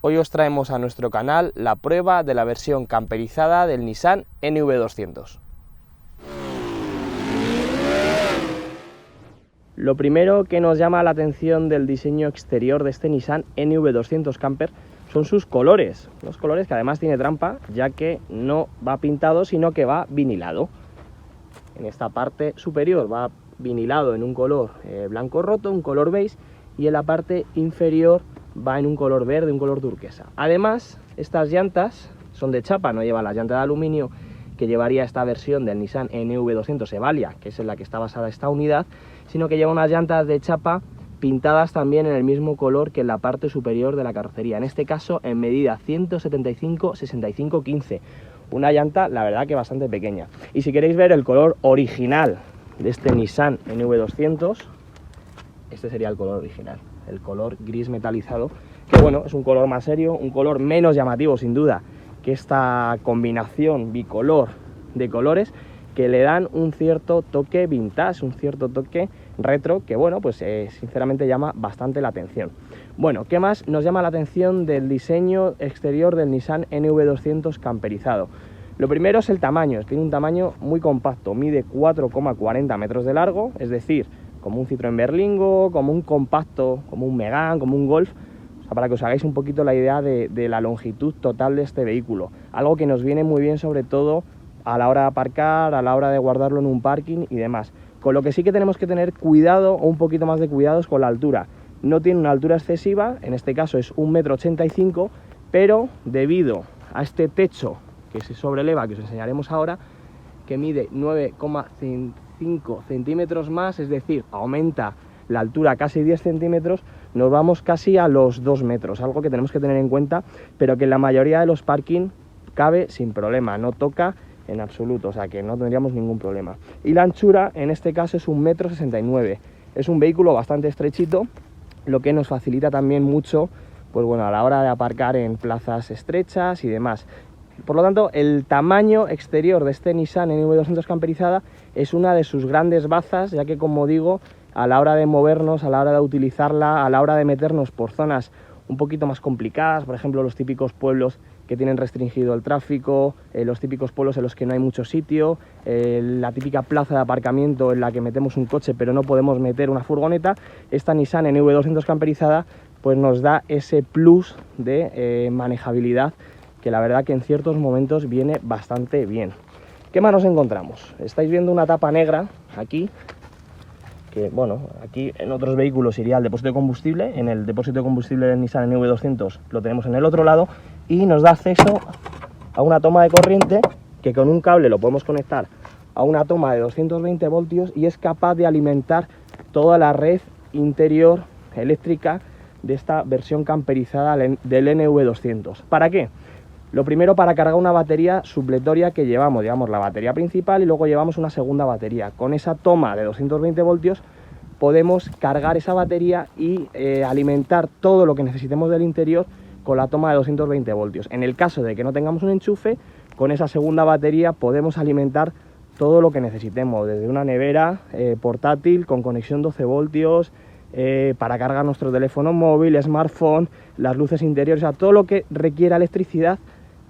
Hoy os traemos a nuestro canal la prueba de la versión camperizada del Nissan NV200. Lo primero que nos llama la atención del diseño exterior de este Nissan NV200 Camper son sus colores. Los colores que además tiene trampa, ya que no va pintado, sino que va vinilado. En esta parte superior va vinilado en un color blanco roto, un color beige, y en la parte inferior va en un color verde, un color turquesa. Además, estas llantas son de chapa, no llevan la llanta de aluminio que llevaría esta versión del Nissan NV200 Evalia, que es en la que está basada esta unidad, sino que lleva unas llantas de chapa pintadas también en el mismo color que en la parte superior de la carrocería, en este caso en medida 175/65/15, una llanta la verdad que bastante pequeña. Y si queréis ver el color original de este Nissan NV200, este sería el color original, el color gris metalizado, que bueno, es un color más serio, un color menos llamativo sin duda que esta combinación bicolor de colores, que le dan un cierto toque vintage, un cierto toque retro, que bueno, pues sinceramente llama bastante la atención. Bueno, ¿qué más nos llama la atención del diseño exterior del Nissan NV200 camperizado? Lo primero es el tamaño, tiene un tamaño muy compacto, mide 4,40 metros de largo, es decir, como un Citroën Berlingo, como un compacto, como un Megane, como un Golf, o sea, para que os hagáis un poquito la idea de la longitud total de este vehículo. Algo que nos viene muy bien sobre todo a la hora de aparcar, a la hora de guardarlo en un parking y demás. Con lo que sí que tenemos que tener cuidado, o un poquito más de cuidados con la altura. No tiene una altura excesiva, en este caso es 1,85 m, pero debido a este techo que se sobreleva, que os enseñaremos ahora, que mide 9,5 centímetros más, es decir, aumenta la altura casi 10 centímetros, nos vamos casi a los 2 metros, algo que tenemos que tener en cuenta, pero que en la mayoría de los parking cabe sin problema, no toca en absoluto, o sea que no tendríamos ningún problema. Y la anchura en este caso es 1,69 m, es un vehículo bastante estrechito, lo que nos facilita también mucho, pues bueno, a la hora de aparcar en plazas estrechas y demás. Por lo tanto, el tamaño exterior de este Nissan NV200 camperizada es una de sus grandes bazas, ya que, como digo, a la hora de movernos, a la hora de utilizarla, a la hora de meternos por zonas un poquito más complicadas, por ejemplo, los típicos pueblos que tienen restringido el tráfico, los típicos pueblos en los que no hay mucho sitio, la típica plaza de aparcamiento en la que metemos un coche pero no podemos meter una furgoneta, esta Nissan NV200 camperizada pues nos da ese plus de manejabilidad, que la verdad que en ciertos momentos viene bastante bien. ¿Qué más nos encontramos? Estáis viendo una tapa negra aquí, que bueno, aquí en otros vehículos iría el depósito de combustible, en el depósito de combustible del Nissan NV200 lo tenemos en el otro lado, y nos da acceso a una toma de corriente que con un cable lo podemos conectar a una toma de 220 voltios y es capaz de alimentar toda la red interior eléctrica de esta versión camperizada del NV200. ¿Para qué? Lo primero, para cargar una batería supletoria que llevamos la batería principal y luego llevamos una segunda batería. Con esa toma de 220 voltios podemos cargar esa batería y alimentar todo lo que necesitemos del interior con la toma de 220 voltios. En el caso de que no tengamos un enchufe, con esa segunda batería podemos alimentar todo lo que necesitemos, desde una nevera portátil con conexión 12 voltios, para cargar nuestro teléfono móvil, smartphone, las luces interiores, o sea, todo lo que requiera electricidad.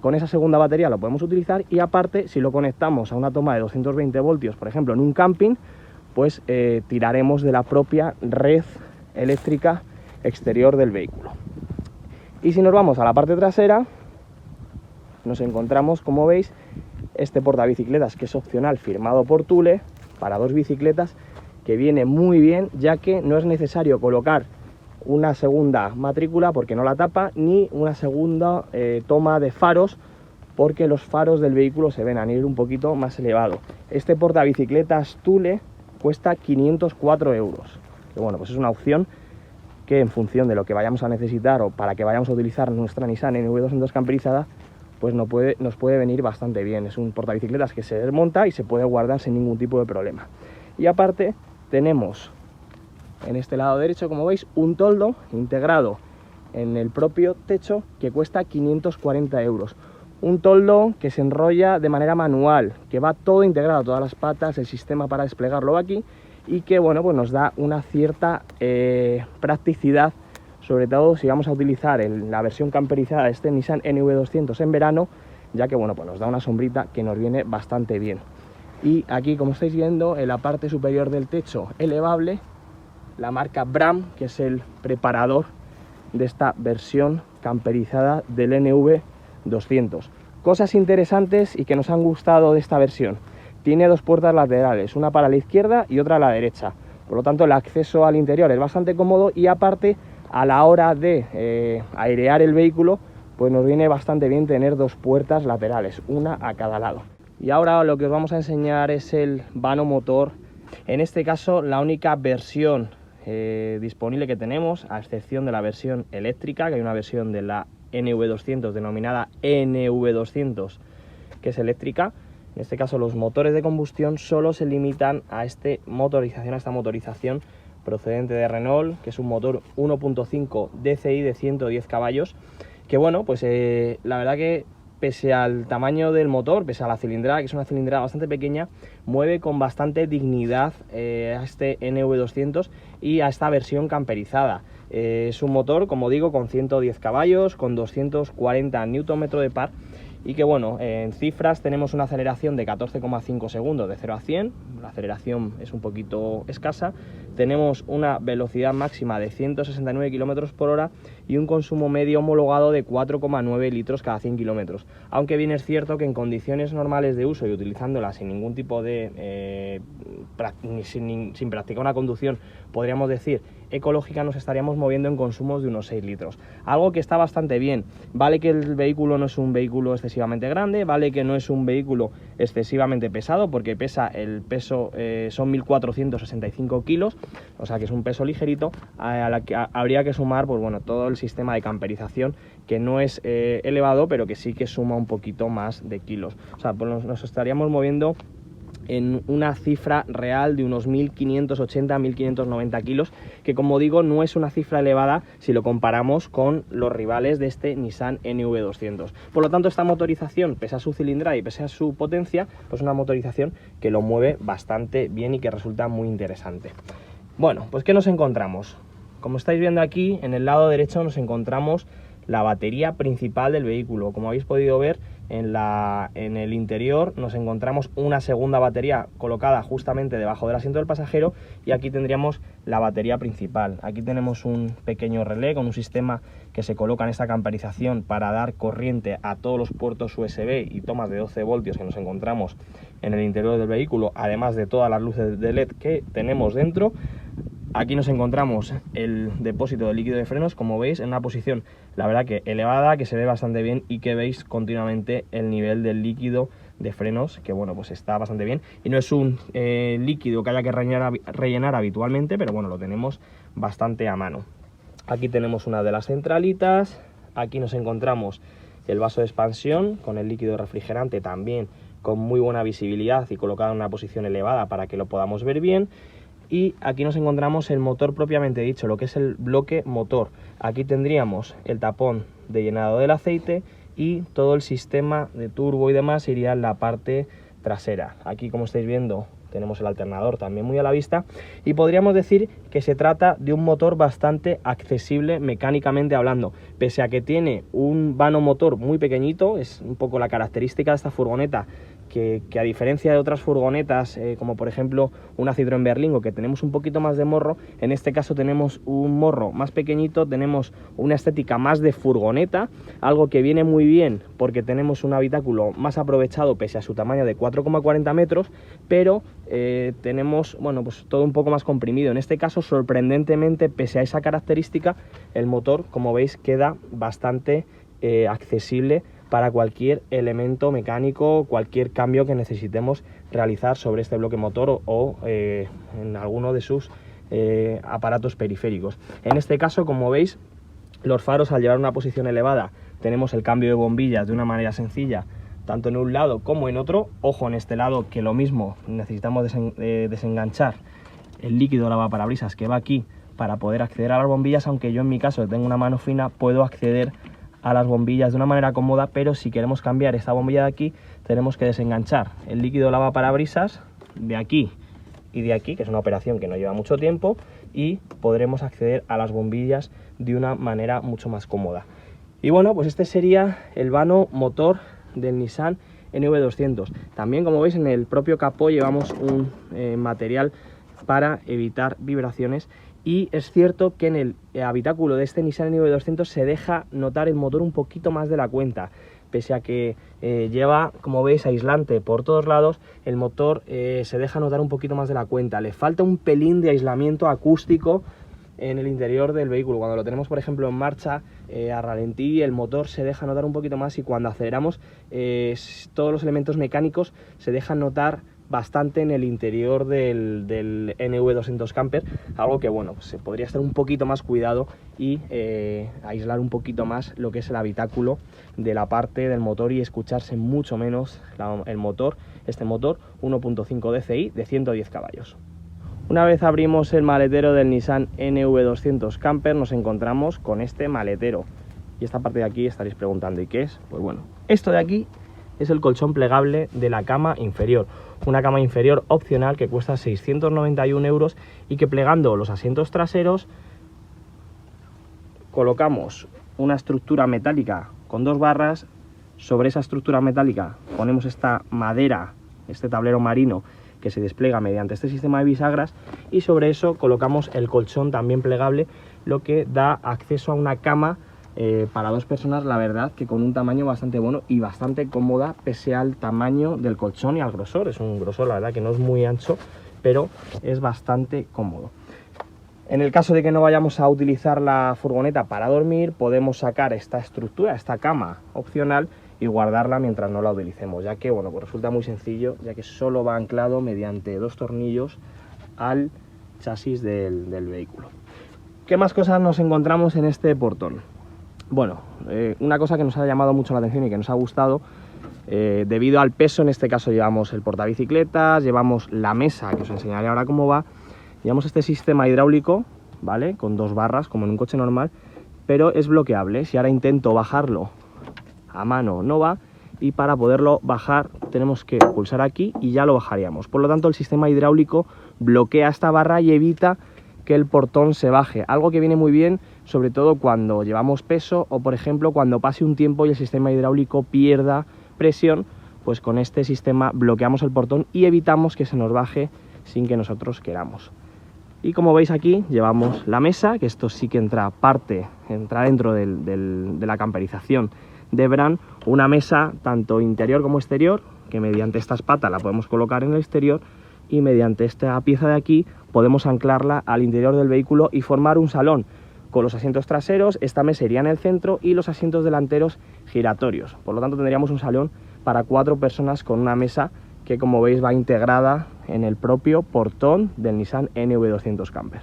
Con esa segunda batería lo podemos utilizar, y aparte, si lo conectamos a una toma de 220 voltios, por ejemplo en un camping, pues tiraremos de la propia red eléctrica exterior del vehículo. Y si nos vamos a la parte trasera, nos encontramos, como veis, este portabicicletas que es opcional, firmado por Thule, para 2 bicicletas, que viene muy bien, ya que no es necesario colocar una segunda matrícula porque no la tapa, ni una segunda toma de faros, porque los faros del vehículo se ven a nivel un poquito más elevado. Este portabicicletas Thule cuesta 504 euros, que bueno, pues es una opción que en función de lo que vayamos a necesitar o para que vayamos a utilizar nuestra Nissan NV200 camperizada, pues nos puede venir bastante bien. Es un portabicicletas que se desmonta y se puede guardar sin ningún tipo de problema. Y aparte tenemos en este lado derecho, como veis, un toldo integrado en el propio techo que cuesta 540 euros. Un toldo que se enrolla de manera manual, que va todo integrado, todas las patas, el sistema para desplegarlo aquí, y que bueno, pues nos da una cierta practicidad sobre todo si vamos a utilizar la versión camperizada de este Nissan NV200 en verano, ya que bueno, pues nos da una sombrita que nos viene bastante bien. Y aquí, como estáis viendo, en la parte superior del techo elevable, la marca Bram, que es el preparador de esta versión camperizada del NV200. Cosas interesantes y que nos han gustado de esta versión: tiene dos puertas laterales, una para la izquierda y otra a la derecha, por lo tanto el acceso al interior es bastante cómodo, y aparte a la hora de airear el vehículo, pues nos viene bastante bien tener dos puertas laterales, una a cada lado. Y ahora lo que os vamos a enseñar es el vano motor, en este caso la única versión disponible que tenemos, a excepción de la versión eléctrica, que hay una versión de la NV200 denominada NV200 que es eléctrica. En este caso los motores de combustión solo se limitan a esta motorización procedente de Renault, que es un motor 1.5 DCI de 110 caballos, que bueno, pues la verdad que pese al tamaño del motor, pese a la cilindrada, que es una cilindrada bastante pequeña, mueve con bastante dignidad a este NV200 y a esta versión camperizada. Es un motor, como digo, con 110 caballos, con 240 Nm de par, y que bueno, en cifras tenemos una aceleración de 14,5 segundos de 0 a 100, la aceleración es un poquito escasa, tenemos una velocidad máxima de 169 km por hora y un consumo medio homologado de 4,9 litros cada 100 km, aunque bien es cierto que en condiciones normales de uso y utilizándola sin ningún tipo de sin practicar una conducción, podríamos decir, ecológica, nos estaríamos moviendo en consumos de unos 6 litros, algo que está bastante bien. Vale que el vehículo no es un vehículo excesivamente grande, vale que no es un vehículo excesivamente pesado, porque el peso son 1465 kilos, o sea que es un peso ligerito, a la que habría que sumar pues bueno, todo el sistema de camperización, que no es elevado, pero que sí que suma un poquito más de kilos. O sea, pues nos estaríamos moviendo en una cifra real de unos 1.580-1.590 kilos, que como digo no es una cifra elevada si lo comparamos con los rivales de este Nissan NV200. Por lo tanto, esta motorización, pese a su cilindrada y pese a su potencia, pues una motorización que lo mueve bastante bien y que resulta muy interesante. Bueno, pues ¿qué nos encontramos? Como estáis viendo aquí, en el lado derecho nos encontramos la batería principal del vehículo. Como habéis podido ver, en el interior nos encontramos una segunda batería colocada justamente debajo del asiento del pasajero, y aquí tendríamos la batería principal. Aquí tenemos un pequeño relé con un sistema que se coloca en esta camperización para dar corriente a todos los puertos USB y tomas de 12 voltios que nos encontramos en el interior del vehículo, además de todas las luces de LED que tenemos dentro. Aquí nos encontramos el depósito de líquido de frenos, como veis, en una posición, la verdad que elevada, que se ve bastante bien, y que veis continuamente el nivel del líquido de frenos, que bueno, pues está bastante bien, y no es un líquido que haya que rellenar habitualmente, pero bueno, lo tenemos bastante a mano. Aquí tenemos una de las centralitas, aquí nos encontramos el vaso de expansión con el líquido refrigerante, también con muy buena visibilidad y colocado en una posición elevada para que lo podamos ver bien. Y aquí nos encontramos el motor propiamente dicho, lo que es el bloque motor. Aquí tendríamos el tapón de llenado del aceite y todo el sistema de turbo y demás iría en la parte trasera. Aquí, como estáis viendo, tenemos el alternador también muy a la vista, y podríamos decir que se trata de un motor bastante accesible mecánicamente hablando, pese a que tiene un vano motor muy pequeñito. Es un poco la característica de esta furgoneta, que a diferencia de otras furgonetas, como por ejemplo una Citroën Berlingo, que tenemos un poquito más de morro, en este caso tenemos un morro más pequeñito, tenemos una estética más de furgoneta, algo que viene muy bien porque tenemos un habitáculo más aprovechado pese a su tamaño de 4,40 metros, pero tenemos, bueno, pues todo un poco más comprimido. En este caso, sorprendentemente, pese a esa característica, el motor, como veis, queda bastante accesible para cualquier elemento mecánico, cualquier cambio que necesitemos realizar sobre este bloque motor o en alguno de sus aparatos periféricos. En este caso, como veis, los faros, al llevar una posición elevada, tenemos el cambio de bombillas de una manera sencilla, tanto en un lado como en otro. Ojo, en este lado, que lo mismo, necesitamos desenganchar el líquido lavaparabrisas que va aquí para poder acceder a las bombillas, aunque yo en mi caso, que tengo una mano fina, puedo acceder a las bombillas de una manera cómoda, pero si queremos cambiar esta bombilla de aquí, tenemos que desenganchar el líquido lavaparabrisas de aquí y de aquí, que es una operación que no lleva mucho tiempo, y podremos acceder a las bombillas de una manera mucho más cómoda. Y bueno, pues este sería el vano motor del Nissan NV200. También, como veis, en el propio capó llevamos un material para evitar vibraciones, y es cierto que en el habitáculo de este Nissan NV200 se deja notar el motor un poquito más de la cuenta. Pese a que lleva, como veis, aislante por todos lados, el motor se deja notar un poquito más de la cuenta. Le falta un pelín de aislamiento acústico en el interior del vehículo. Cuando lo tenemos, por ejemplo, en marcha a ralentí, el motor se deja notar un poquito más, y cuando aceleramos todos los elementos mecánicos se dejan notar bastante en el interior del NV200 Camper, algo que, bueno, pues se podría estar un poquito más cuidado y aislar un poquito más lo que es el habitáculo de la parte del motor, y escucharse mucho menos el motor, este motor 1.5 DCI de 110 caballos. Una vez abrimos el maletero del Nissan NV200 Camper, nos encontramos con este maletero, y esta parte de aquí estaréis preguntando, ¿y qué es? Pues bueno, esto de aquí es el colchón plegable de la cama inferior, una cama inferior opcional que cuesta 691 euros, y que, plegando los asientos traseros, colocamos una estructura metálica con 2 barras. Sobre esa estructura metálica ponemos esta madera, este tablero marino, que se despliega mediante este sistema de bisagras, y sobre eso colocamos el colchón también plegable, lo que da acceso a una cama para 2 personas, la verdad que con un tamaño bastante bueno y bastante cómoda, pese al tamaño del colchón y al grosor. Es un grosor, la verdad, que no es muy ancho, pero es bastante cómodo. En el caso de que no vayamos a utilizar la furgoneta para dormir, podemos sacar esta estructura, esta cama opcional, y guardarla mientras no la utilicemos, ya que, bueno, pues resulta muy sencillo, ya que solo va anclado mediante 2 tornillos al chasis del vehículo. ¿Qué más cosas nos encontramos en este portón? Bueno, una cosa que nos ha llamado mucho la atención y que nos ha gustado, debido al peso. En este caso llevamos el portabicicletas, llevamos la mesa, que os enseñaré ahora cómo va, llevamos este sistema hidráulico, ¿vale?, con 2 barras, como en un coche normal, pero es bloqueable. Si ahora intento bajarlo a mano, no va, y para poderlo bajar tenemos que pulsar aquí y ya lo bajaríamos. Por lo tanto, el sistema hidráulico bloquea esta barra y evita que el portón se baje, algo que viene muy bien, sobre todo cuando llevamos peso, o por ejemplo cuando pase un tiempo y el sistema hidráulico pierda presión, pues con este sistema bloqueamos el portón y evitamos que se nos baje sin que nosotros queramos. Y como veis, aquí llevamos la mesa, que esto sí que entra dentro de la camperización de Bran, una mesa tanto interior como exterior, que mediante estas patas la podemos colocar en el exterior, y mediante esta pieza de aquí podemos anclarla al interior del vehículo y formar un salón con los asientos traseros. Esta mesa iría en el centro y los asientos delanteros giratorios. Por lo tanto, tendríamos un salón para 4 personas con una mesa que, como veis, va integrada en el propio portón del Nissan NV200 Camper.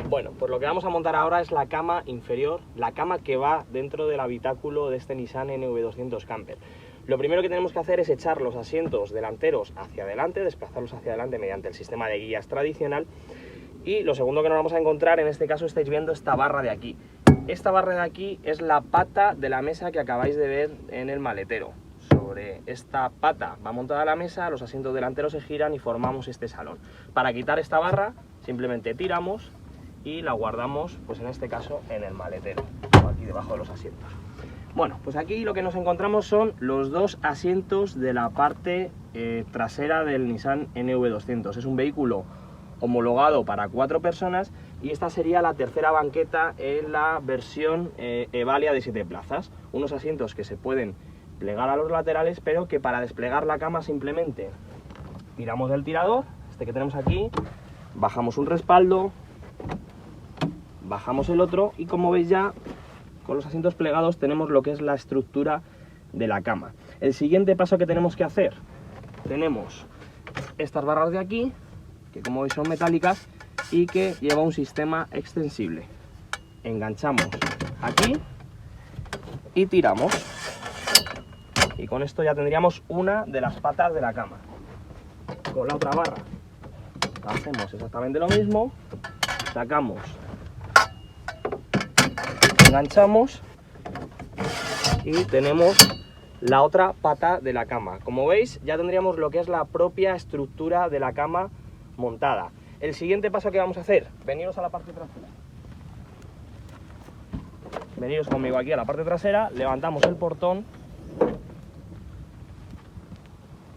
Bueno, pues lo que vamos a montar ahora es la cama inferior, la cama que va dentro del habitáculo de este Nissan NV200 Camper. Lo primero que tenemos que hacer es echar los asientos delanteros hacia adelante, desplazarlos hacia adelante mediante el sistema de guías tradicional. Y lo segundo que nos vamos a encontrar, en este caso estáis viendo esta barra de aquí. Esta barra de aquí es la pata de la mesa que acabáis de ver en el maletero. Sobre esta pata va montada la mesa, los asientos delanteros se giran y formamos este salón. Para quitar esta barra simplemente tiramos y la guardamos, pues en este caso, en el maletero, o aquí debajo de los asientos. Bueno, pues aquí lo que nos encontramos son los 2 asientos de la parte trasera del Nissan NV200. Es un vehículo homologado para 4 personas, y esta sería la tercera banqueta en la versión Evalia de 7 plazas. Unos asientos que se pueden plegar a los laterales, pero que para desplegar la cama simplemente tiramos del tirador, este que tenemos aquí, bajamos un respaldo, bajamos el otro, y como veis, ya con los asientos plegados tenemos lo que es la estructura de la cama. El siguiente paso que tenemos que hacer, tenemos estas barras de aquí, que como veis son metálicas y que lleva un sistema extensible. Enganchamos aquí y tiramos, y con esto ya tendríamos una de las patas de la cama. Con la otra barra hacemos exactamente lo mismo, sacamos, enganchamos y tenemos la otra pata de la cama. Como veis, ya tendríamos lo que es la propia estructura de la cama montada. El siguiente paso que vamos a hacer, veniros a la parte trasera. Veniros conmigo aquí a la parte trasera, levantamos el portón,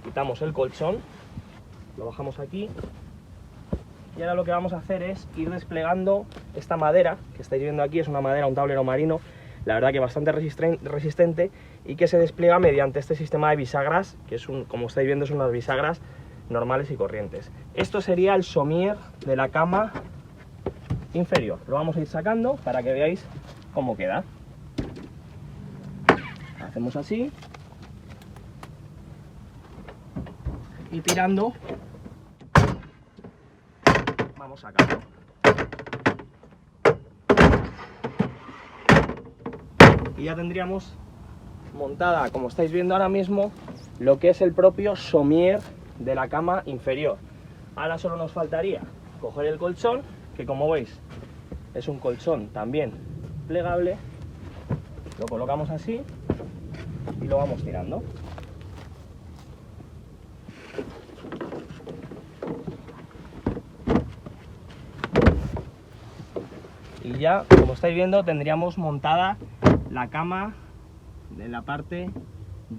quitamos el colchón, lo bajamos aquí y ahora lo que vamos a hacer es ir desplegando esta madera que estáis viendo aquí. Es una madera, un tablero marino, la verdad que bastante resistente y que se despliega mediante este sistema de bisagras, que es como estáis viendo, son unas bisagras normales y corrientes. Esto sería el somier de la cama inferior. Lo vamos a ir sacando para que veáis cómo queda. Hacemos así y tirando vamos sacando. Y ya tendríamos montada, como estáis viendo ahora mismo, lo que es el propio somier de la cama inferior. Ahora solo nos faltaría coger el colchón, que como veis es un colchón también plegable, lo colocamos así y lo vamos tirando. Y ya, como estáis viendo, tendríamos montada la cama en la parte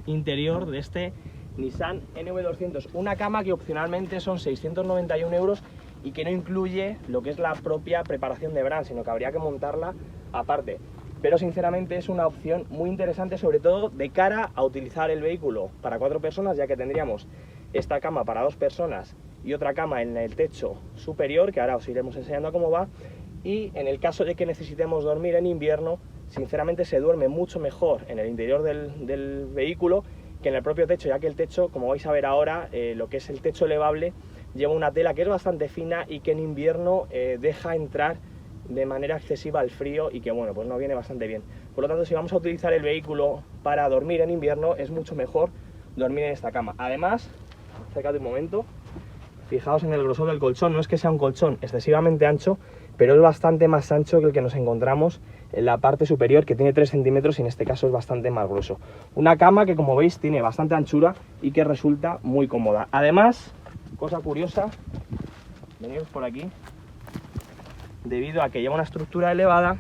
interior de este Nissan NV200. Una cama que opcionalmente son 691 euros y que no incluye lo que es la propia preparación de bran, sino que habría que montarla aparte. Pero sinceramente es una opción muy interesante, sobre todo de cara a utilizar el vehículo para 4 personas, ya que tendríamos esta cama para 2 personas y otra cama en el techo superior, que ahora os iremos enseñando cómo va. Y en el caso de que necesitemos dormir en invierno, sinceramente se duerme mucho mejor en el interior del vehículo que en el propio techo, ya que el techo, como vais a ver ahora, lo que es el techo elevable, lleva una tela que es bastante fina y que en invierno deja entrar de manera excesiva el frío y que bueno, pues no viene bastante bien. Por lo tanto, si vamos a utilizar el vehículo para dormir en invierno, es mucho mejor dormir en esta cama. Además, acércate un momento, fijaos en el grosor del colchón. No es que sea un colchón excesivamente ancho, pero es bastante más ancho que el que nos encontramos en la parte superior, que tiene 3 centímetros y en este caso es bastante más grueso. Una cama que, como veis, tiene bastante anchura y que resulta muy cómoda. Además, cosa curiosa, veniros por aquí, debido a que lleva una estructura elevada,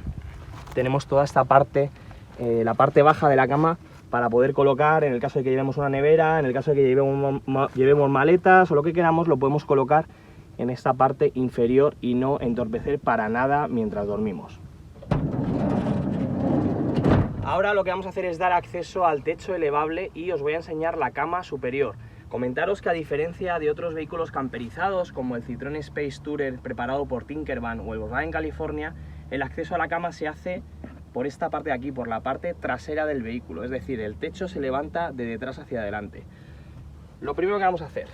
tenemos toda esta parte, la parte baja de la cama, para poder colocar, en el caso de que llevemos una nevera, en el caso de que llevemos maletas o lo que queramos, lo podemos colocar en esta parte inferior y no entorpecer para nada mientras dormimos. Ahora lo que vamos a hacer es dar acceso al techo elevable y os voy a enseñar la cama superior. Comentaros que, a diferencia de otros vehículos camperizados como el Citroën Space Tourer preparado por Tinkervan o el Volkswagen California, el acceso a la cama se hace por esta parte de aquí, por la parte trasera del vehículo, es decir, el techo se levanta de detrás hacia adelante. Lo primero que vamos a hacer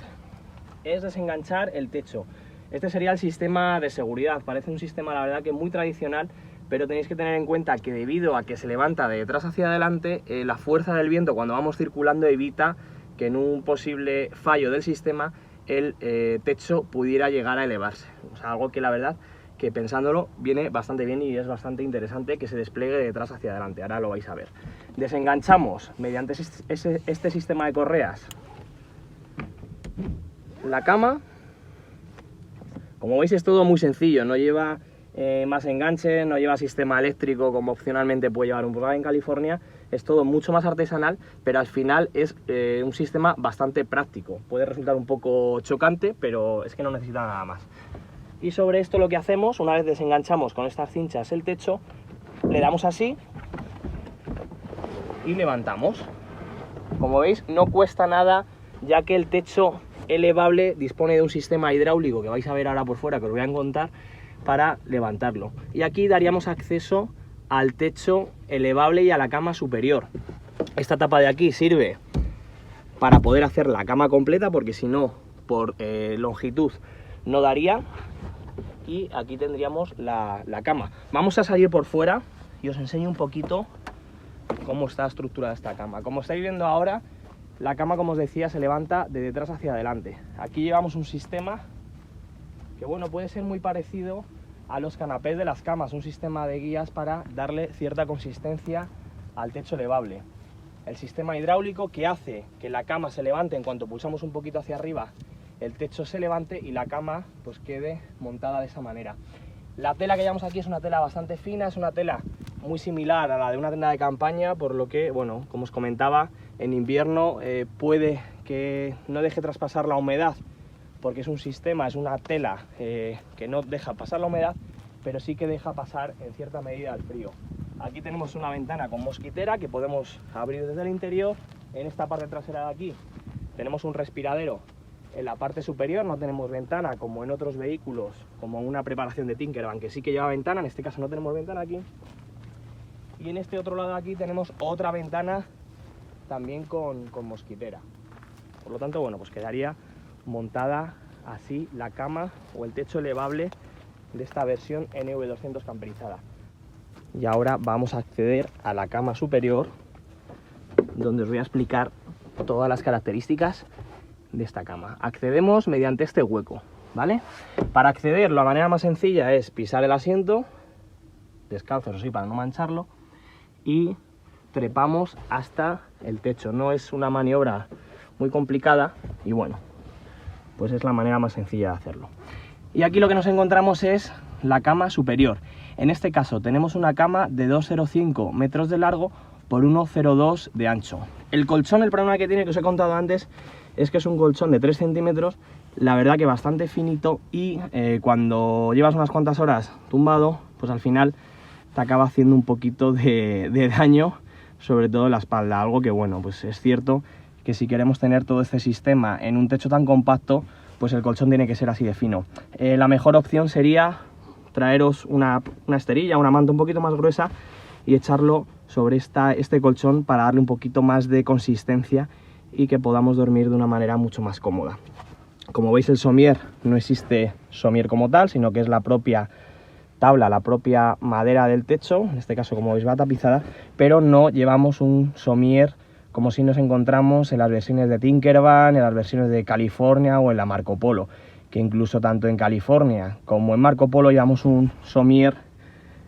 es desenganchar el techo. Este sería el sistema de seguridad. Parece un sistema, la verdad, que muy tradicional, pero tenéis que tener en cuenta que, debido a que se levanta de detrás hacia adelante, la fuerza del viento cuando vamos circulando evita que en un posible fallo del sistema el techo pudiera llegar a elevarse. O sea, algo que la verdad que, pensándolo, viene bastante bien y es bastante interesante que se despliegue de detrás hacia adelante. Ahora lo vais a ver. Desenganchamos mediante este sistema de correas la cama. Como veis, es todo muy sencillo, no lleva más enganches, no lleva sistema eléctrico como opcionalmente puede llevar un Volkswagen California. Es todo mucho más artesanal, pero al final es un sistema bastante práctico. Puede resultar un poco chocante, pero es que no necesita nada más. Y sobre esto lo que hacemos, una vez desenganchamos con estas cinchas el techo, le damos así y levantamos. Como veis, no cuesta nada, ya que el techo elevable dispone de un sistema hidráulico que vais a ver ahora por fuera, que os voy a contar, para levantarlo. Y aquí daríamos acceso al techo elevable y a la cama superior. Esta tapa de aquí sirve para poder hacer la cama completa, porque si no, por longitud no daría. Y aquí tendríamos la cama. Vamos a salir por fuera y os enseño un poquito cómo está estructurada esta cama. Como estáis viendo ahora, la cama, como os decía, se levanta de detrás hacia adelante. Aquí llevamos un sistema que, bueno, puede ser muy parecido a los canapés de las camas, un sistema de guías para darle cierta consistencia al techo elevable. El sistema hidráulico, que hace que la cama se levante en cuanto pulsamos un poquito hacia arriba el techo se levante y la cama pues quede montada de esa manera. La tela que llevamos aquí es una tela bastante fina, es una tela muy similar a la de una tienda de campaña, por lo que, bueno, como os comentaba, en invierno puede que no deje traspasar la humedad, porque es un sistema, es una tela que no deja pasar la humedad, pero sí que deja pasar en cierta medida el frío. Aquí tenemos una ventana con mosquitera que podemos abrir desde el interior. En esta parte trasera de aquí tenemos un respiradero. En la parte superior no tenemos ventana como en otros vehículos, como una preparación de Tinkervan, que sí que lleva ventana. En este caso no tenemos ventana aquí. Y en este otro lado de aquí tenemos otra ventana también con mosquitera. Por lo tanto, bueno, pues quedaría montada así la cama o el techo elevable de esta versión NV200 camperizada. Y ahora vamos a acceder a la cama superior, donde os voy a explicar todas las características de esta cama. Accedemos mediante este hueco, ¿vale? Para acceder, la manera más sencilla es pisar el asiento, descalzo, eso sí, para no mancharlo, y trepamos hasta el techo. No es una maniobra muy complicada y bueno, pues es la manera más sencilla de hacerlo. Y aquí lo que nos encontramos es la cama superior. En este caso tenemos una cama de 2,05 metros de largo por 1,02 de ancho. El colchón, el problema que tiene, que os he contado antes, es que es un colchón de 3 centímetros, la verdad que bastante finito, y cuando llevas unas cuantas horas tumbado, pues al final te acaba haciendo un poquito de daño, sobre todo en la espalda. Algo que, bueno, pues es cierto que si queremos tener todo este sistema en un techo tan compacto, pues el colchón tiene que ser así de fino. La mejor opción sería traeros una esterilla, una manta un poquito más gruesa y echarlo sobre este colchón para darle un poquito más de consistencia y que podamos dormir de una manera mucho más cómoda. Como veis, el somier no existe somier como tal, sino que es la propia tabla, la propia madera del techo, en este caso, como veis, va tapizada, pero no llevamos un somier como si nos encontramos en las versiones de Tinkervan, en las versiones de California o en la Marco Polo, que incluso tanto en California como en Marco Polo llevamos un somier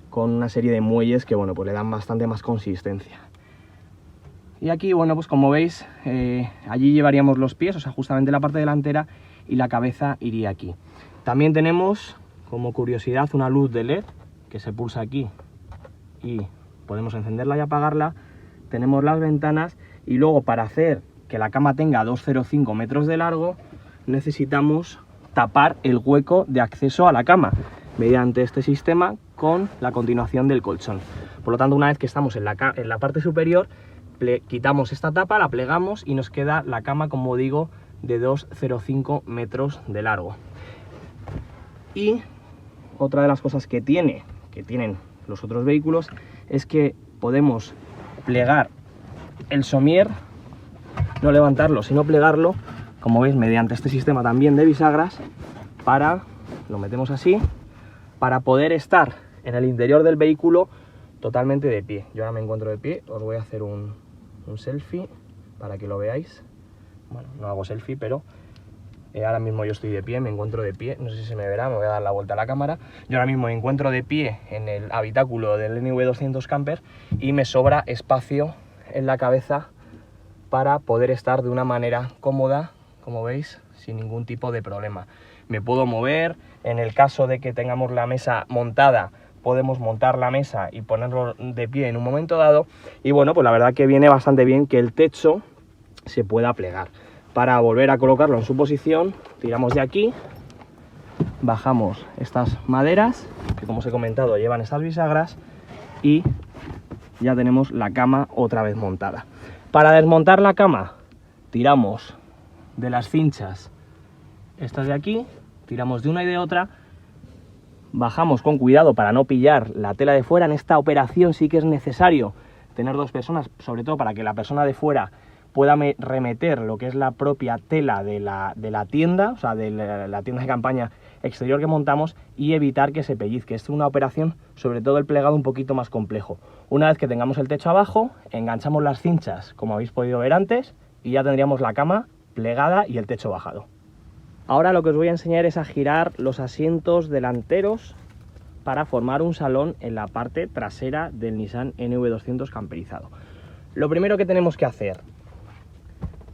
con una serie de muelles que, bueno, pues le dan bastante más consistencia. Y aquí, bueno, pues como veis, allí llevaríamos los pies, o sea, justamente la parte delantera, y la cabeza iría aquí. También tenemos, como curiosidad, una luz de LED que se pulsa aquí y podemos encenderla y apagarla. Tenemos las ventanas y luego, para hacer que la cama tenga 2,05 metros de largo, necesitamos tapar el hueco de acceso a la cama mediante este sistema con la continuación del colchón. Por lo tanto, una vez que estamos en la parte superior, quitamos esta tapa, la plegamos y nos queda la cama, como digo, de 2,05 metros de largo. Y otra de las cosas que tienen los otros vehículos es que podemos plegar el somier, no levantarlo sino plegarlo, como veis, mediante este sistema también de bisagras, lo metemos así, para poder estar en el interior del vehículo totalmente de pie. Yo ahora me encuentro de pie, os voy a hacer un selfie para que lo veáis. Bueno, no hago selfie, pero ahora mismo yo estoy de pie, me encuentro de pie, no sé si se me verá, me voy a dar la vuelta a la cámara. Yo ahora mismo me encuentro de pie en el habitáculo del NV200 Camper y me sobra espacio en la cabeza para poder estar de una manera cómoda, como veis, sin ningún tipo de problema. Me puedo mover, en el caso de que tengamos la mesa montada, podemos montar la mesa y ponerlo de pie en un momento dado. Y bueno, pues la verdad que viene bastante bien que el techo se pueda plegar. Para volver a colocarlo en su posición, tiramos de aquí, bajamos estas maderas, que como os he comentado llevan estas bisagras, y ya tenemos la cama otra vez montada. Para desmontar la cama, tiramos de las cinchas estas de aquí, tiramos de una y de otra, bajamos con cuidado para no pillar la tela de fuera. En esta operación sí que es necesario tener dos personas, sobre todo para que la persona de fuera pueda remeter lo que es la propia tela de la tienda, o sea, de la tienda de campaña exterior que montamos, y evitar que se pellizque. Es una operación, sobre todo el plegado, un poquito más complejo. Una vez que tengamos el techo abajo, enganchamos las cinchas, como habéis podido ver antes, y ya tendríamos la cama plegada y el techo bajado. Ahora lo que os voy a enseñar es a girar los asientos delanteros para formar un salón en la parte trasera del Nissan NV200 camperizado. Lo primero que tenemos que hacer,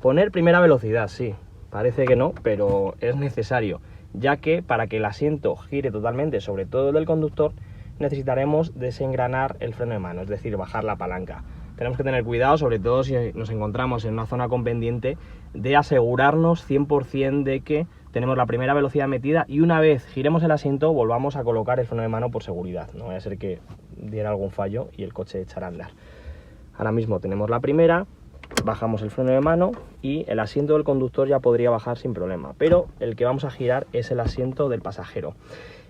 poner primera velocidad, sí, Parece que no, pero es necesario, ya que para que el asiento gire totalmente, sobre todo el del conductor, necesitaremos desengranar el freno de mano, es decir, bajar la palanca. Tenemos que tener cuidado, sobre todo si nos encontramos en una zona con pendiente, de asegurarnos 100% de que tenemos la primera velocidad metida y una vez giremos el asiento volvamos a colocar el freno de mano por seguridad. No vaya a ser que diera algún fallo y el coche echara a andar. Ahora mismo tenemos la primera, bajamos el freno de mano y el asiento del conductor ya podría bajar sin problema, pero el que vamos a girar es el asiento del pasajero.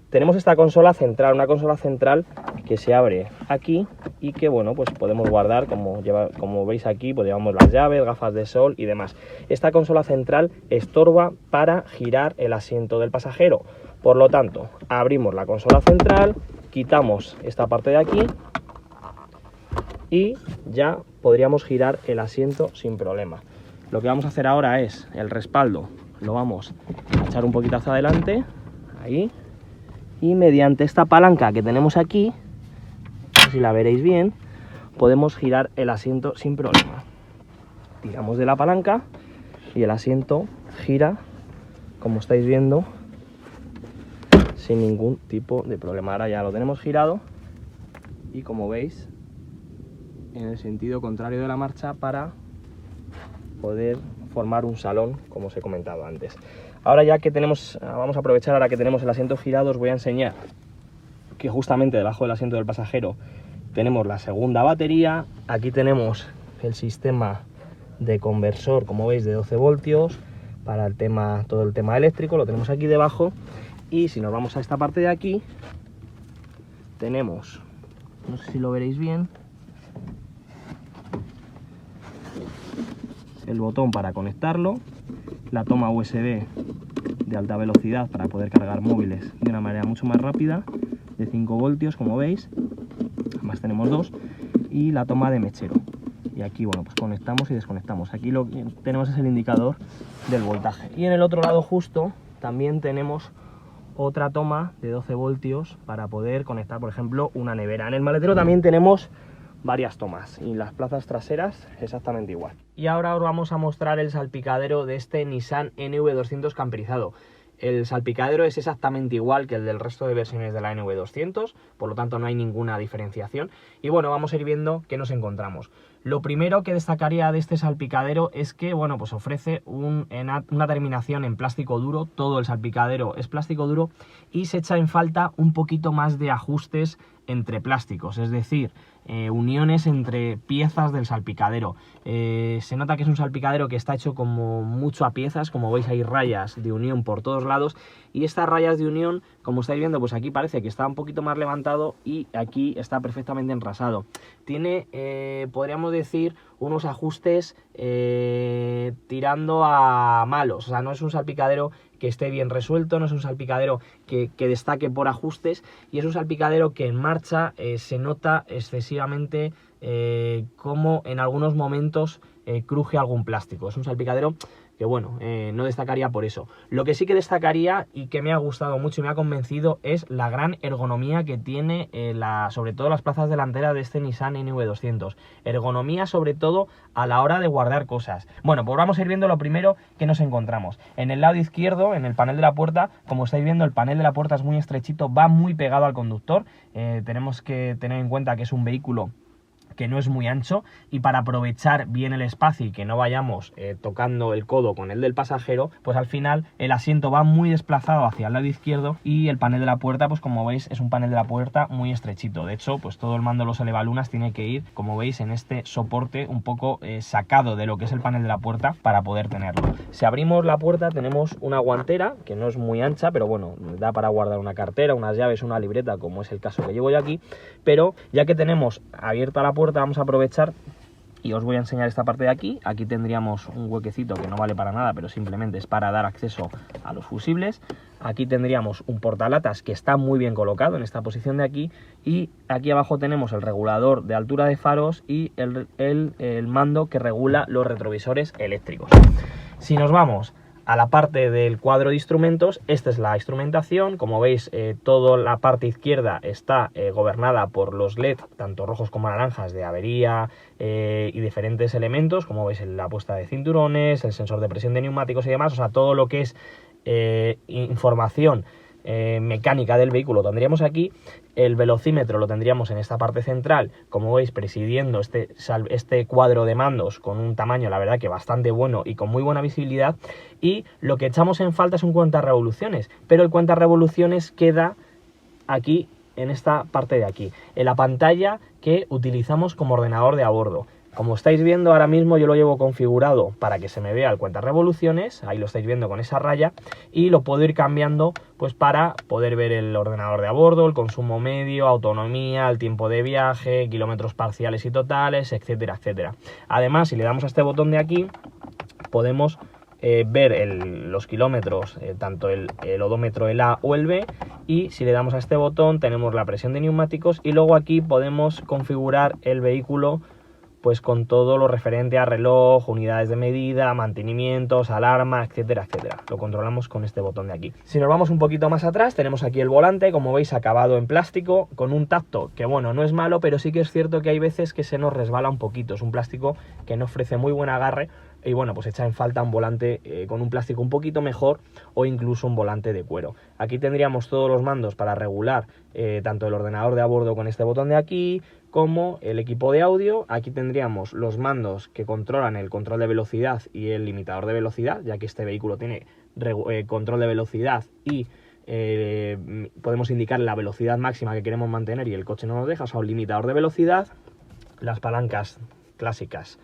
Tenemos esta consola central, una consola central que se abre aquí y que, bueno, pues podemos guardar, como veis aquí, pues llevamos las llaves, gafas de sol y demás. Esta consola central estorba para girar el asiento del pasajero. Por lo tanto, abrimos la consola central, quitamos esta parte de aquí y ya podríamos girar el asiento sin problema. Lo que vamos a hacer ahora es el respaldo, lo vamos a echar un poquito hacia adelante, ahí. Y mediante esta palanca que tenemos aquí, no sé si la veréis bien, podemos girar el asiento sin problema. Tiramos de la palanca y el asiento gira, como estáis viendo, sin ningún tipo de problema. Ahora ya lo tenemos girado y, como veis, en el sentido contrario de la marcha para poder formar un salón, como os he comentado antes. Ahora ya que vamos a aprovechar ahora que tenemos el asiento girado, os voy a enseñar que justamente debajo del asiento del pasajero tenemos la segunda batería. Aquí tenemos el sistema de conversor, como veis, de 12 voltios para todo el tema eléctrico, lo tenemos aquí debajo. Y si nos vamos a esta parte de aquí, tenemos, no sé si lo veréis bien, el botón para conectarlo, la toma USB de alta velocidad para poder cargar móviles de una manera mucho más rápida, de 5 voltios, como veis, además tenemos dos, y la toma de mechero. Y aquí, bueno, pues conectamos y desconectamos. Aquí lo que tenemos es el indicador del voltaje. Y en el otro lado justo también tenemos otra toma de 12 voltios para poder conectar, por ejemplo, una nevera. En el maletero también tenemos varias tomas y las plazas traseras exactamente igual. Y ahora os vamos a mostrar el salpicadero de este Nissan NV200 camperizado. El salpicadero es exactamente igual que el del resto de versiones de la NV200, por lo tanto no hay ninguna diferenciación. Y bueno, vamos a ir viendo qué nos encontramos. Lo primero que destacaría de este salpicadero es que, bueno, pues ofrece una terminación en plástico duro. Todo el salpicadero es plástico duro y se echa en falta un poquito más de ajustes entre plásticos, es decir, uniones entre piezas del salpicadero. Se nota que es un salpicadero que está hecho como mucho a piezas, como veis hay rayas de unión por todos lados y estas rayas de unión, como estáis viendo, pues aquí parece que está un poquito más levantado y aquí está perfectamente enrasado. Tiene, podríamos decir, unos ajustes tirando a malos, o sea, no es un salpicadero que esté bien resuelto, no es un salpicadero que destaque por ajustes y es un salpicadero que en marcha se nota excesivamente como en algunos momentos cruje algún plástico. Es un salpicadero que, bueno, no destacaría por eso. Lo que sí que destacaría y que me ha gustado mucho y me ha convencido es la gran ergonomía que tiene sobre todo las plazas delanteras de este Nissan NV200. Ergonomía sobre todo a la hora de guardar cosas. Bueno, pues vamos a ir viendo lo primero que nos encontramos. En el lado izquierdo, en el panel de la puerta, como estáis viendo, el panel de la puerta es muy estrechito, va muy pegado al conductor. Tenemos que tener en cuenta que es un vehículo que no es muy ancho y para aprovechar bien el espacio y que no vayamos tocando el codo con el del pasajero, pues al final el asiento va muy desplazado hacia el lado izquierdo y el panel de la puerta, pues como veis, es un panel de la puerta muy estrechito. De hecho, pues todo el mando de los elevalunas tiene que ir, como veis, en este soporte un poco sacado de lo que es el panel de la puerta para poder tenerlo. Si abrimos la puerta tenemos una guantera que no es muy ancha, pero bueno, da para guardar una cartera, unas llaves, una libreta, como es el caso que llevo yo aquí. Pero ya que tenemos abierta la puerta, vamos a aprovechar y os voy a enseñar esta parte de aquí. Aquí tendríamos un huequecito que no vale para nada, pero simplemente es para dar acceso a los fusibles. Aquí tendríamos un portalatas que está muy bien colocado en esta posición de aquí, y aquí abajo tenemos el regulador de altura de faros y el mando que regula los retrovisores eléctricos. Si nos vamos a la parte del cuadro de instrumentos. Esta es la instrumentación. Como veis, toda la parte izquierda está gobernada por los LED, tanto rojos como naranjas, de avería y diferentes elementos, como veis, la puesta de cinturones, el sensor de presión de neumáticos y demás. O sea, todo lo que es información mecánica del vehículo lo tendríamos aquí. El velocímetro lo tendríamos en esta parte central, como veis, presidiendo este cuadro de mandos con un tamaño, la verdad, que bastante bueno y con muy buena visibilidad. Y lo que echamos en falta es un cuentarevoluciones, pero el cuentarevoluciones queda aquí, en esta parte de aquí, en la pantalla que utilizamos como ordenador de a bordo. Como estáis viendo ahora mismo, yo lo llevo configurado para que se me vea el cuentarevoluciones, ahí lo estáis viendo con esa raya, y lo puedo ir cambiando pues para poder ver el ordenador de a bordo, el consumo medio, autonomía, el tiempo de viaje, kilómetros parciales y totales, etcétera, etcétera. Además, si le damos a este botón de aquí, podemos ver los kilómetros, tanto el odómetro, el A o el B, y si le damos a este botón tenemos la presión de neumáticos, y luego aquí podemos configurar el vehículo pues con todo lo referente a reloj, unidades de medida, mantenimientos, alarma, etcétera, etcétera. Lo controlamos con este botón de aquí. Si nos vamos un poquito más atrás, tenemos aquí el volante, como veis, acabado en plástico, con un tacto que, bueno, no es malo, pero sí que es cierto que hay veces que se nos resbala un poquito. Es un plástico que no ofrece muy buen agarre, y bueno, pues echa en falta un volante con un plástico un poquito mejor, o incluso un volante de cuero. Aquí tendríamos todos los mandos para regular tanto el ordenador de a bordo con este botón de aquí, como el equipo de audio. Aquí tendríamos los mandos que controlan el control de velocidad y el limitador de velocidad, ya que este vehículo tiene control de velocidad y podemos indicar la velocidad máxima que queremos mantener y el coche no nos deja, o sea, un limitador de velocidad. Las palancas clásicas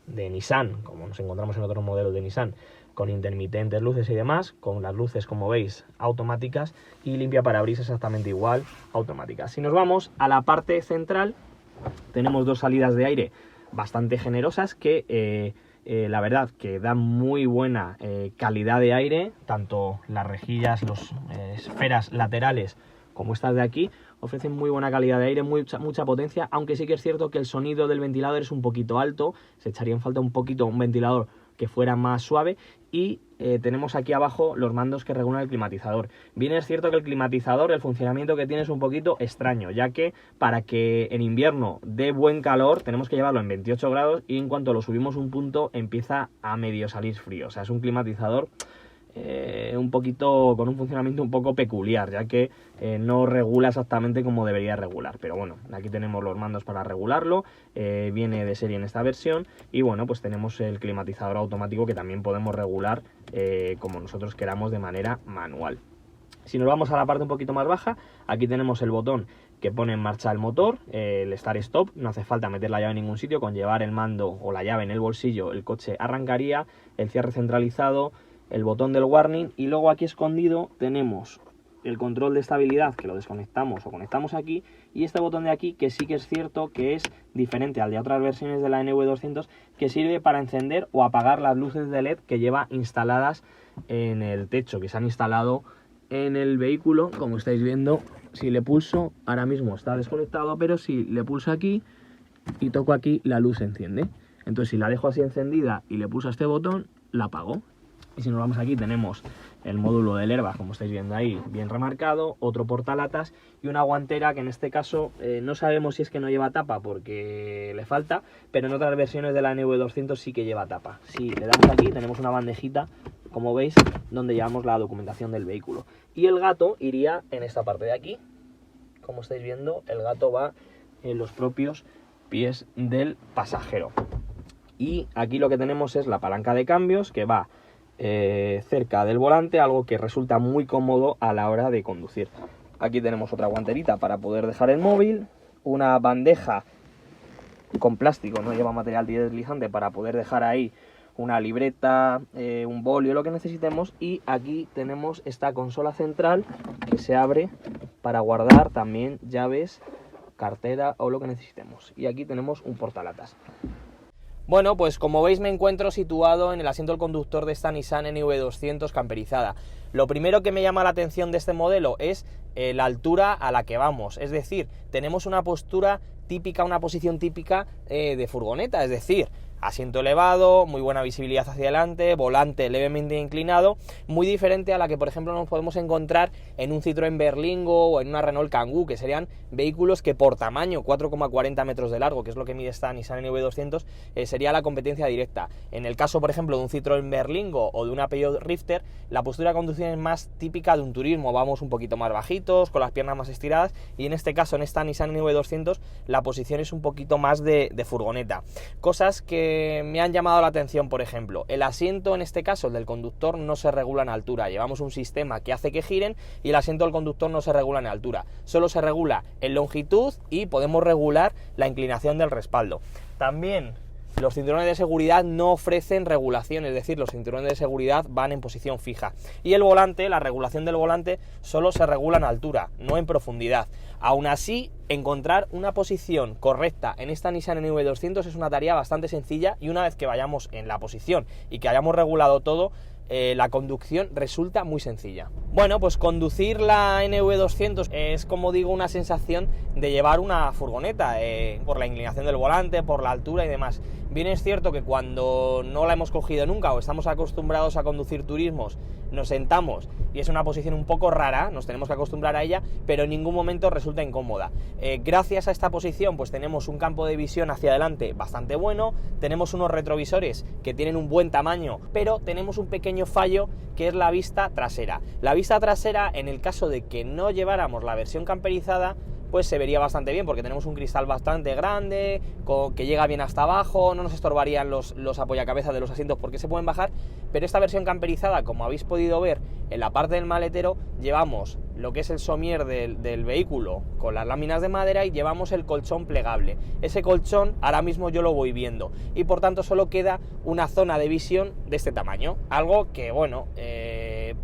de Nissan, como nos encontramos en otros modelos de Nissan, con intermitentes, luces y demás, con las luces, como veis, automáticas, y limpia parabrisas exactamente igual, automática. Si nos vamos a la parte central, tenemos dos salidas de aire bastante generosas que la verdad que dan muy buena calidad de aire. Tanto las rejillas, las esferas laterales como estas de aquí ofrecen muy buena calidad de aire, mucha potencia, aunque sí que es cierto que el sonido del ventilador es un poquito alto. Se echaría en falta un poquito un ventilador que fuera más suave. Y tenemos aquí abajo los mandos que regulan el climatizador. Bien es cierto que el climatizador, el funcionamiento que tiene es un poquito extraño, ya que para que en invierno dé buen calor tenemos que llevarlo en 28 grados, y en cuanto lo subimos un punto empieza a medio salir frío. O sea, es un climatizador un poquito con un funcionamiento un poco peculiar, ya que no regula exactamente como debería regular. Pero bueno, aquí tenemos los mandos para regularlo, viene de serie en esta versión, y bueno, pues tenemos el climatizador automático que también podemos regular como nosotros queramos de manera manual. Si nos vamos a la parte un poquito más baja, aquí tenemos el botón que pone en marcha el motor, el start stop. No hace falta meter la llave en ningún sitio, con llevar el mando o la llave en el bolsillo el coche arrancaría. El cierre centralizado, el botón del warning, y luego aquí escondido tenemos el control de estabilidad, que lo desconectamos o conectamos aquí, y este botón de aquí, que sí que es cierto que es diferente al de otras versiones de la NV200, que sirve para encender o apagar las luces de LED que lleva instaladas en el techo, que se han instalado en el vehículo. Como estáis viendo, si le pulso, ahora mismo está desconectado, pero si le pulso aquí y toco aquí, la luz se enciende. Entonces, si la dejo así encendida y le pulso a este botón, la apago. Y si nos vamos aquí, tenemos el módulo del airbag, como estáis viendo ahí, bien remarcado, otro portalatas y una guantera que en este caso no sabemos si es que no lleva tapa porque le falta, pero en otras versiones de la NV200 sí que lleva tapa. Si le damos aquí, tenemos una bandejita, como veis, donde llevamos la documentación del vehículo. Y el gato iría en esta parte de aquí. Como estáis viendo, el gato va en los propios pies del pasajero. Y aquí lo que tenemos es la palanca de cambios, que va cerca del volante, algo que resulta muy cómodo a la hora de conducir. Aquí tenemos otra guanterita para poder dejar el móvil, una bandeja con plástico, no lleva material deslizante, para poder dejar ahí una libreta, un bolio, lo que necesitemos. Y aquí tenemos esta consola central que se abre para guardar también llaves, cartera o lo que necesitemos. Y aquí tenemos un portalatas. Bueno, pues como veis me encuentro situado en el asiento del conductor de esta Nissan NV200 camperizada. Lo primero que me llama la atención de este modelo es la altura a la que vamos. Es decir, tenemos una postura típica, una posición típica de furgoneta. Es decir, asiento elevado, muy buena visibilidad hacia adelante, volante levemente inclinado, muy diferente a la que por ejemplo nos podemos encontrar en un Citroën Berlingo o en una Renault Kangoo, que serían vehículos que por tamaño, 4,40 metros de largo, que es lo que mide esta Nissan NV200, sería la competencia directa. En el caso por ejemplo de un Citroën Berlingo o de una Peugeot Rifter, la postura de conducción es más típica de un turismo, vamos un poquito más bajitos, con las piernas más estiradas, y en este caso en esta Nissan NV200 la posición es un poquito más de furgoneta. Cosas que me han llamado la atención, por ejemplo, el asiento en este caso, el del conductor, no se regula en altura, llevamos un sistema que hace que giren y el asiento del conductor no se regula en altura, solo se regula en longitud y podemos regular la inclinación del respaldo. También los cinturones de seguridad no ofrecen regulación, es decir, los cinturones de seguridad van en posición fija. Y el volante, la regulación del volante, solo se regula en altura, no en profundidad. Aún así, encontrar una posición correcta en esta Nissan NV200 es una tarea bastante sencilla, y una vez que vayamos en la posición y que hayamos regulado todo, la conducción resulta muy sencilla. Bueno, pues conducir la NV200 es, como digo, una sensación de llevar una furgoneta, por la inclinación del volante, por la altura y demás. Bien es cierto que cuando no la hemos cogido nunca o estamos acostumbrados a conducir turismos, nos sentamos y es una posición un poco rara, nos tenemos que acostumbrar a ella, pero en ningún momento resulta incómoda. Gracias a esta posición pues tenemos un campo de visión hacia adelante bastante bueno, tenemos unos retrovisores que tienen un buen tamaño, pero tenemos un pequeño fallo, que es la vista trasera. La vista trasera, en el caso de que no lleváramos la versión camperizada, pues se vería bastante bien, porque tenemos un cristal bastante grande, que llega bien hasta abajo, no nos estorbarían los apoyacabezas de los asientos porque se pueden bajar, pero esta versión camperizada, como habéis podido ver en la parte del maletero, llevamos lo que es el somier del vehículo con las láminas de madera y llevamos el colchón plegable. Ese colchón ahora mismo yo lo voy viendo y por tanto solo queda una zona de visión de este tamaño, algo que bueno,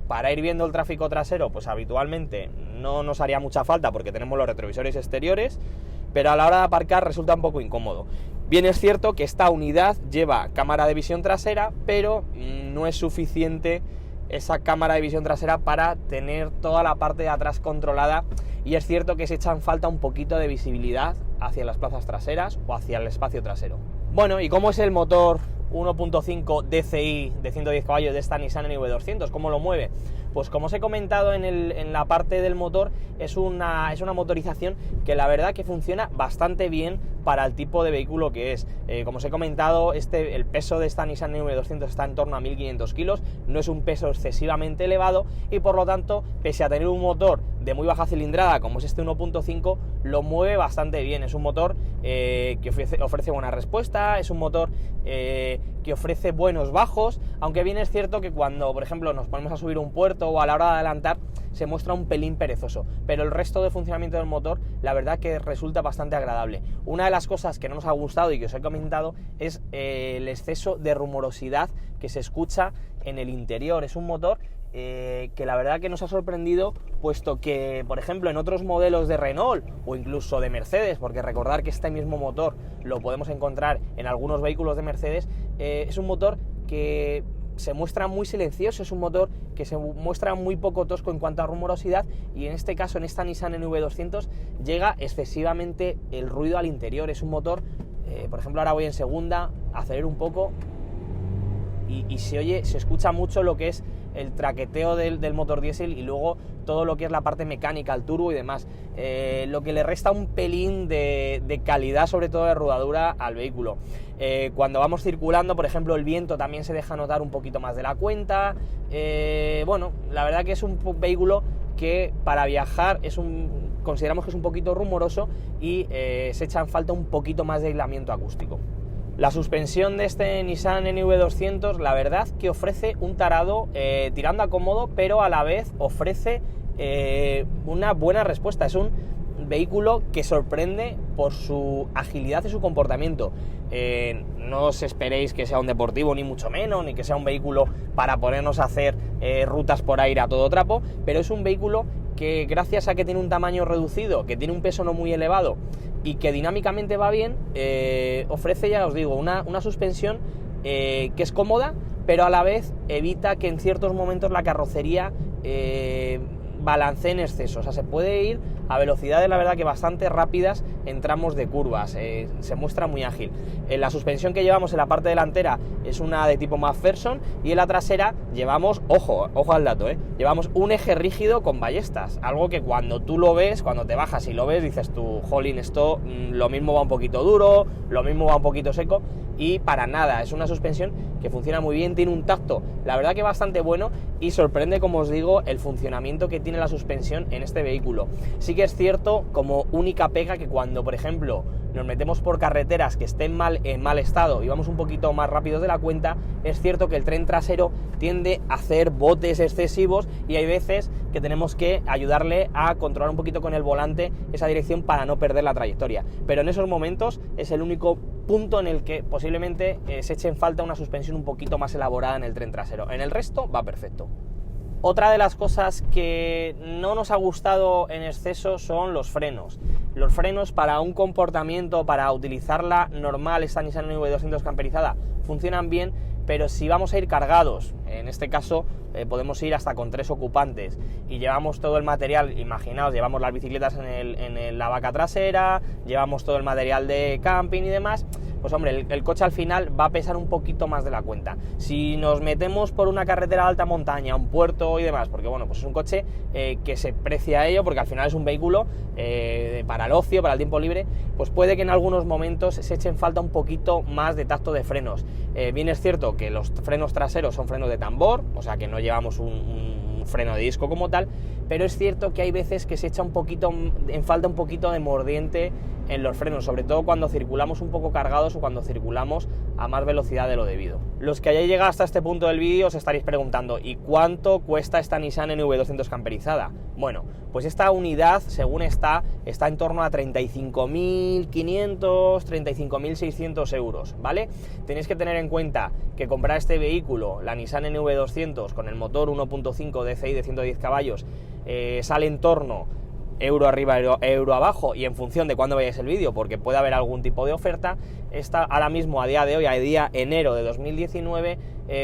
para ir viendo el tráfico trasero pues habitualmente no nos haría mucha falta porque tenemos los retrovisores exteriores, pero a la hora de aparcar resulta un poco incómodo. Bien es cierto que esta unidad lleva cámara de visión trasera, pero no es suficiente esa cámara de visión trasera para tener toda la parte de atrás controlada, y es cierto que se echan falta un poquito de visibilidad hacia las plazas traseras o hacia el espacio trasero. Bueno, ¿y cómo es el motor 1.5 DCI de 110 caballos de esta Nissan NV200? ¿Cómo lo mueve? Pues como os he comentado en la parte del motor, es una motorización que la verdad que funciona bastante bien para el tipo de vehículo que es. Como os he comentado, el peso de esta Nissan NV200 está en torno a 1500 kilos, no es un peso excesivamente elevado y por lo tanto, pese a tener un motor de muy baja cilindrada como es este 1.5, lo mueve bastante bien. Es un motor que ofrece buena respuesta, es un motor que ofrece buenos bajos, aunque bien es cierto que cuando, por ejemplo, nos ponemos a subir un puerto o a la hora de adelantar, se muestra un pelín perezoso, pero el resto de funcionamiento del motor, la verdad que resulta bastante agradable. Una de las cosas que no nos ha gustado y que os he comentado es el exceso de rumorosidad que se escucha en el interior. Es un motor que la verdad que nos ha sorprendido, puesto que, por ejemplo, en otros modelos de Renault o incluso de Mercedes, porque recordar que este mismo motor lo podemos encontrar en algunos vehículos de Mercedes, es un motor que se muestra muy silencioso, es un motor que se muestra muy poco tosco en cuanto a rumorosidad, y en este caso, en esta Nissan NV200, llega excesivamente el ruido al interior. Es un motor, por ejemplo, ahora voy en segunda, acelero un poco y se escucha mucho lo que es el traqueteo del motor diésel y luego todo lo que es la parte mecánica, el turbo y demás, lo que le resta un pelín de calidad, sobre todo de rodadura, al vehículo. Cuando vamos circulando, por ejemplo, el viento también se deja notar un poquito más de la cuenta. Bueno, la verdad que es un vehículo que para viajar consideramos que es un poquito rumoroso y se echa en falta un poquito más de aislamiento acústico. La suspensión de este Nissan NV200, la verdad que ofrece un tarado tirando a cómodo, pero a la vez ofrece una buena respuesta. Es un vehículo que sorprende por su agilidad y su comportamiento. No os esperéis que sea un deportivo, ni mucho menos, ni que sea un vehículo para ponernos a hacer rutas por aire a todo trapo, pero es un vehículo que, gracias a que tiene un tamaño reducido, que tiene un peso no muy elevado y que dinámicamente va bien, ofrece, ya os digo, una suspensión que es cómoda, pero a la vez evita que en ciertos momentos la carrocería balancee en exceso. O sea, se puede ir a velocidades, la verdad, que bastante rápidas en tramos de curvas, se muestra muy ágil. La suspensión que llevamos en la parte delantera es una de tipo McPherson y en la trasera llevamos, ojo al dato, llevamos un eje rígido con ballestas, algo que cuando tú lo ves, cuando te bajas y lo ves, dices tú, jolín, esto lo mismo va un poquito duro, lo mismo va un poquito seco, y para nada, es una suspensión que funciona muy bien, tiene un tacto, la verdad que bastante bueno, y sorprende, como os digo, el funcionamiento que tiene la suspensión en este vehículo. Sí que es cierto, como única pega, que cuando, por ejemplo, nos metemos por carreteras que estén en mal estado y vamos un poquito más rápido de la cuenta, es cierto que el tren trasero tiende a hacer botes excesivos y hay veces que tenemos que ayudarle a controlar un poquito con el volante esa dirección para no perder la trayectoria. Pero en esos momentos es el único punto en el que posiblemente se eche en falta una suspensión un poquito más elaborada en el tren trasero. En el resto va perfecto. Otra de las cosas que no nos ha gustado en exceso son los frenos. Los frenos, para un comportamiento, para utilizarla normal, esta Nissan NV200 camperizada, funcionan bien, pero si vamos a ir cargados, en este caso podemos ir hasta con 3 ocupantes y llevamos todo el material, imaginaos, llevamos las bicicletas en la vaca trasera, llevamos todo el material de camping y demás, pues hombre, el coche al final va a pesar un poquito más de la cuenta. Si nos metemos por una carretera de alta montaña, un puerto y demás, porque bueno, pues es un coche que se precia a ello, porque al final es un vehículo para el ocio, para el tiempo libre, pues puede que en algunos momentos se echen falta un poquito más de tacto de frenos. Bien es cierto que los frenos traseros son frenos de tambor, o sea que no llevamos un freno de disco como tal, pero es cierto que hay veces que se echa en falta un poquito de mordiente en los frenos, sobre todo cuando circulamos un poco cargados o cuando circulamos a más velocidad de lo debido. Los que hayáis llegado hasta este punto del vídeo os estaréis preguntando, ¿y cuánto cuesta esta Nissan NV200 camperizada? Bueno, pues esta unidad, según está en torno a 35.500, 35.600 euros, ¿vale? Tenéis que tener en cuenta que comprar este vehículo, la Nissan NV200 con el motor 1.5 DCI de 110 caballos, sale en torno euro arriba, euro abajo, y en función de cuándo veáis el vídeo, porque puede haber algún tipo de oferta. Esta ahora mismo, a día de hoy, a día enero de 2019,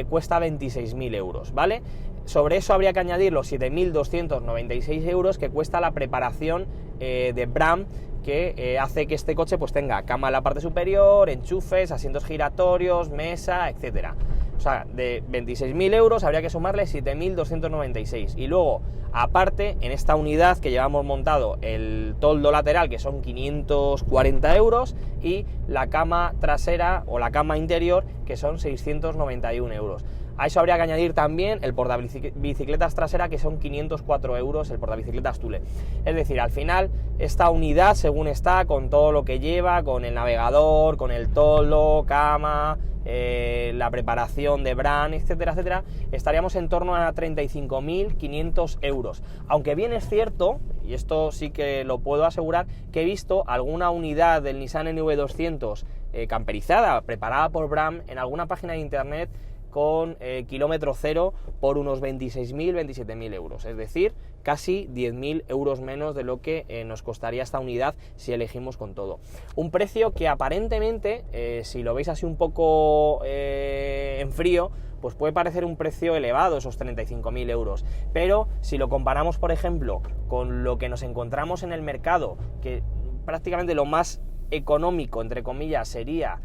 cuesta 26.000 euros, ¿vale? Sobre eso habría que añadir los 7.296 euros que cuesta la preparación de Bram, que hace que este coche pues tenga cama en la parte superior, enchufes, asientos giratorios, mesa, etcétera. O sea, de 26.000 euros habría que sumarle 7.296. Y luego, aparte, en esta unidad que llevamos montado, el toldo lateral, que son 540 euros, y la cama trasera o la cama interior, que son 691 euros. A eso habría que añadir también el portabicicletas trasera, que son 504 euros el portabicicletas Thule. Es decir, al final, esta unidad, según está, con todo lo que lleva, con el navegador, con el toldo, cama, la preparación de Bram, etcétera, etcétera, estaríamos en torno a 35.500 euros. Aunque bien es cierto, y esto sí que lo puedo asegurar, que he visto alguna unidad del Nissan NV200 camperizada, preparada por Bram, en alguna página de internet, con kilómetro cero por unos 26.000, 27.000 euros, es decir, casi 10.000 euros menos de lo que nos costaría esta unidad si elegimos con todo. Un precio que aparentemente, si lo veis así un poco en frío, pues puede parecer un precio elevado, esos 35.000 euros, pero si lo comparamos, por ejemplo, con lo que nos encontramos en el mercado, que prácticamente lo más económico, entre comillas, sería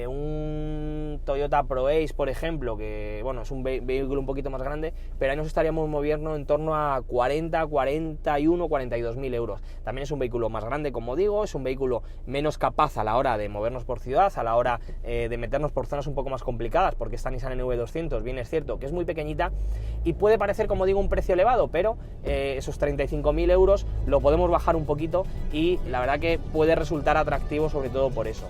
un Toyota ProAce, por ejemplo, que bueno, es un vehículo un poquito más grande, pero ahí nos estaríamos moviendo en torno a 40, 41, 42.000 euros. También es un vehículo más grande, como digo, es un vehículo menos capaz a la hora de movernos por ciudad, a la hora de meternos por zonas un poco más complicadas, porque esta Nissan NV200, bien es cierto que es muy pequeñita y puede parecer, como digo, un precio elevado, pero esos 35.000 euros lo podemos bajar un poquito y la verdad que puede resultar atractivo, sobre todo por eso.